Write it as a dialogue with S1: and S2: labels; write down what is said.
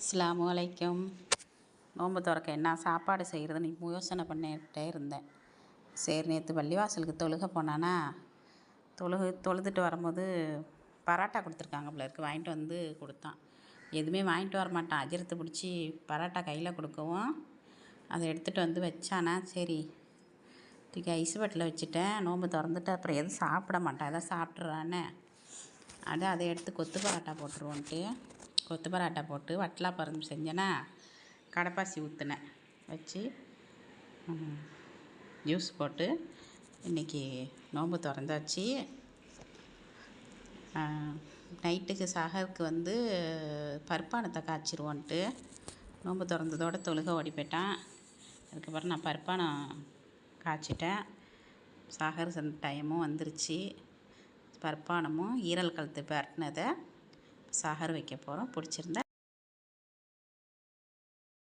S1: அஸ்ஸலாமு அலைக்கும். நோன்பு திறக்க என்ன சாப்பாடு செய்கிறதுன்னு யோசனை பண்ணிகிட்டே இருந்தேன். சரி, நேற்று பள்ளிவாசலுக்கு தொழுக போனானா, தொழுதுட்டு வரும்போது பரோட்டா கொடுத்துருக்காங்க போல இருக்குது. வாங்கிட்டு வந்து கொடுத்தான். எதுவுமே வாங்கிட்டு வர மாட்டான். அஜரத்து பிடிச்சி பரோட்டா கையில் கொடுக்கவும் அதை எடுத்துகிட்டு வந்து வச்சானா, சரி தூக்கி ஐஸ் பட்டில் வச்சுட்டேன். நோன்பு திறந்துட்டு அப்புறம் எதுவும் சாப்பிட மாட்டான், எதாவது சாப்பிட்றானே, அதை எடுத்து கொத்து பரோட்டா போட்டுருவோன்ட்டு கொத்து பரோட்டா போட்டு வட்டலா பருப்பு செஞ்சேன்னா, கடப்பாசி ஊற்றினேன் வச்சு ஜூஸ் போட்டு இன்றைக்கி நோன்பு திறந்தாச்சு. நைட்டுக்கு சஹருக்கு வந்து பருப்பானத்தை காய்ச்சிருவோன்ட்டு நோன்பு திறந்ததோட தொழுக ஓடி போயிட்டான். அதுக்கப்புறம் நான் பருப்பானம் காய்ச்சிட்டேன். சஹர் டைமும் வந்துருச்சு. பருப்பானமும் ஈரல் கழுத்து பரட்டினதை சஹர் வைக்க போகிறோம். பிடிச்சிருந்தா